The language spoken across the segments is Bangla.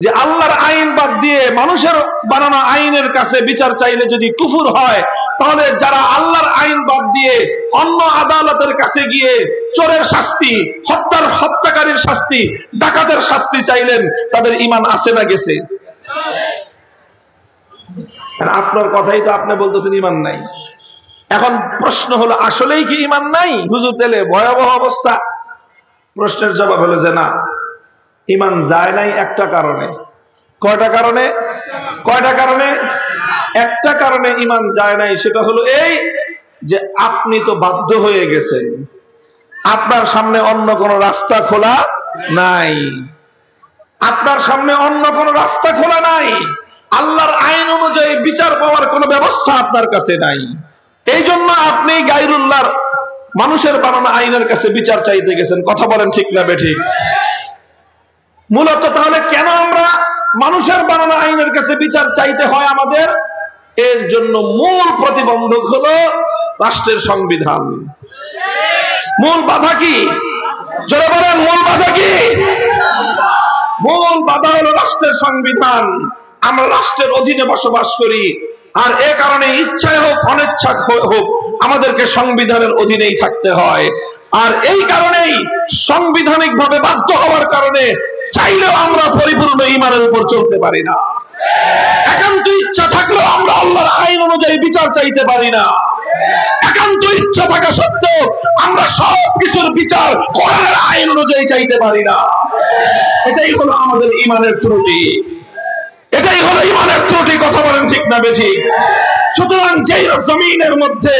যে আল্লাহর আইন বাদ দিয়ে মানুষের বানানো আইনের কাছে বিচার চাইলে যদি কুফর হয়, তাহলে যারা আল্লাহর আইন বাদ দিয়ে অন্য আদালতের কাছে গিয়ে চোরের শাস্তি, হত্যাকারীর শাস্তি, ডাকাতের শাস্তি চাইলেন, তাদের ঈমান আছে না গেছে? আপনার কথাই তো আপনি বলতেছেন ঈমান নাই। এখন প্রশ্ন হলো, আসলেই কি ঈমান নাই হুজুর? তেলে ভয়াবহ অবস্থা। প্রশ্নের জবাব হলো যে না, ঈমান যায় নাই একটা কারণে। কয়টা কারণে? একটা কারণে ঈমান যায় নাই, সেটা হলো এই যে আপনি তো বাধ্য হয়ে গেছেন, আপনার সামনে অন্য কোন রাস্তা খোলা নাই। আপনার সামনে অন্য কোন রাস্তা খোলা নাই, আল্লাহর আইন অনুযায়ী বিচার পাওয়ার কোন ব্যবস্থা আপনার কাছে নাই। এই জন্য আপনি গায়রুল্লাহর মানুষের বানানো আইনের কাছে বিচার চাইতে গেছেন। কথা বলেন ঠিক না বেঠিক? মূলত তাহলে কেন আমরা মানুষের বানানো আইনের কাছে বিচার চাইতে হয় আমাদের? এর জন্য মূল প্রতিবন্ধক হলো রাষ্ট্রের সংবিধান। মূল বাধা কি? জোরে বলেন, মূল বাধা কি? মূল বাধা হলো রাষ্ট্রের সংবিধান। আমরা রাষ্ট্রের অধীনে বসবাস করি, আর এ কারণে ইচ্ছায় হোক অনিচ্ছা হোক আমাদেরকে সংবিধানের অধীনেই থাকতে হয়। আর এই কারণেই সাংবিধানিক ভাবে বাধ্য হওয়ার কারণে চাইলেও আমরা পরিপূর্ণ ঈমানের উপর চলতে পারি না। একান্ত ইচ্ছা থাকলেও আমরা আল্লাহর আইন অনুযায়ী বিচার চাইতে পারি না। একান্ত ইচ্ছা থাকা সত্ত্বেও আমরা সব কিছুর বিচার কোরআনের আইন অনুযায়ী চাইতে পারি না। এটাই হলো আমাদের ঈমানের ত্রুটি। এটাই হলো ঈমানের ত্রুটি। কথা বলেন ঠিক না বেঠিক? সুতরাং যেই জমিনের মধ্যে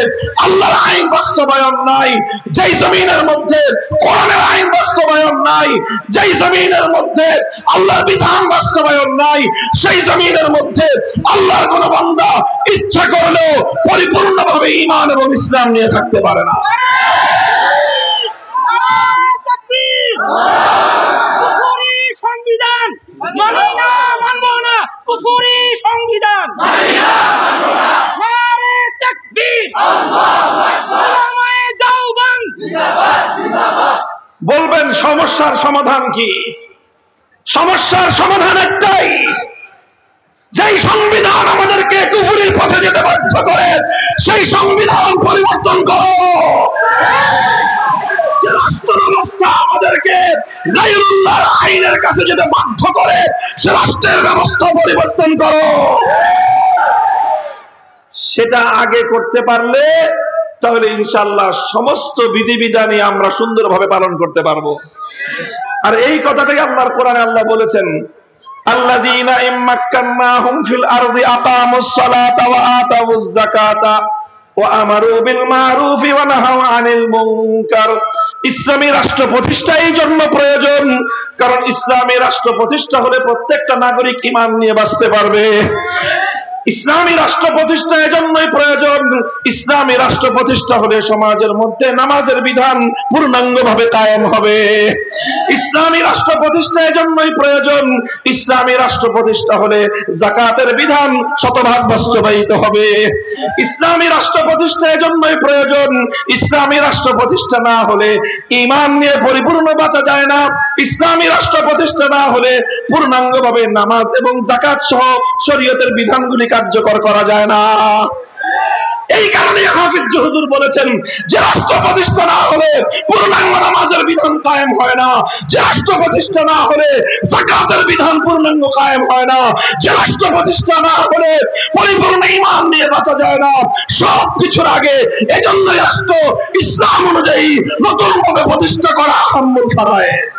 আল্লাহর আইন বাস্তবায়ন নাই, যেই জমিনের মধ্যে কোরআনের আইন বাস্তবায়ন নাই, যেই জমিনের মধ্যে আল্লাহর বিধান বাস্তবায়ন নাই, সেই জমিনের মধ্যে আল্লাহর কোন বান্দা ইচ্ছা করলেও পরিপূর্ণভাবে ঈমান এবং ইসলাম নিয়ে থাকতে পারে না। সংবিধান মানি না, মানবো না। কুফরি সংবিধান মানি না, মানবো না। নারে তাকবীর, আল্লাহু আকবার। উলামায়ে দেওবন্দ জিন্দাবাদ, জিন্দাবাদ। বলবেন সমস্যার সমাধান কি? সমস্যার সমাধান একটাই, যেই সংবিধান আমাদেরকে কুফরির পথে যেতে বাধ্য করে সেই সংবিধান পরিবর্তন করো। যে রাষ্ট্র ব্যবস্থা আমাদেরকে গায়রুল্লাহর আইনের কাছে যেতে বাধ্য করে সে রাষ্ট্রের ব্যবস্থা পরিবর্তন করো। সেটা আগে করতে পারলে তাহলে ইনশাআল্লাহ সমস্ত বিধিবিধানই আমরা সুন্দরভাবে পালন করতে পারবো। আর এই কথাটাই আল্লাহর কোরআনে আল্লাহ বলেছেন, আল্লাযীনা ইম্মাক্কান্নাহুম ফিল আরদি আকামুস সালাতা ওয়া আতাউয যাকাতা ওয়া আমারু বিল মারুফি ওয়া নাহাউ আনিল মুনকার। ইসলামী রাষ্ট্র প্রতিষ্ঠা এই জন্য প্রয়োজন, কারণ ইসলামী রাষ্ট্র প্রতিষ্ঠা হলে প্রত্যেকটা নাগরিক ঈমান নিয়ে বাঁচতে পারবে। ইসলামী রাষ্ট্র প্রতিষ্ঠা এজন্যই প্রয়োজন, ইসলামী রাষ্ট্র প্রতিষ্ঠা হলে সমাজের মধ্যে নামাজের বিধান পূর্ণাঙ্গভাবে কায়েম হবে। ইসলামী রাষ্ট্র প্রতিষ্ঠা এজন্যই প্রয়োজন, ইসলামী রাষ্ট্র প্রতিষ্ঠা হলে যাকাতের বিধান শতভাগ বাস্তবায়িত হবে। ইসলামী রাষ্ট্র প্রতিষ্ঠা এজন্যই প্রয়োজন, ইসলামী রাষ্ট্র প্রতিষ্ঠা না হলে ঈমান নিয়ে পরিপূর্ণ বাঁচা যায় না। ইসলামী রাষ্ট্র প্রতিষ্ঠা না হলে পূর্ণাঙ্গভাবে নামাজ এবং যাকাত সহ শরীয়তের বিধানগুলি কার্যকর করা যায় না। এই কারণে হাফিজ হুজুর বলেছেন যে রাষ্ট্র প্রতিষ্ঠা না হলে পূর্ণাঙ্গ নামাজের বিধান কায়েম হয় না, যে রাষ্ট্র প্রতিষ্ঠা না হলে যাকাতের বিধান পূর্ণাঙ্গ কায়েম হয় না, যে রাষ্ট্র প্রতিষ্ঠা না হলে পরিপূর্ণ ঈমান নিয়ে বাঁচা যায় না। সব কিছুর আগে এজন্য রাষ্ট্র ইসলাম অনুযায়ী নতুনভাবে প্রতিষ্ঠা করা আহম্মুল ফারায়েজ।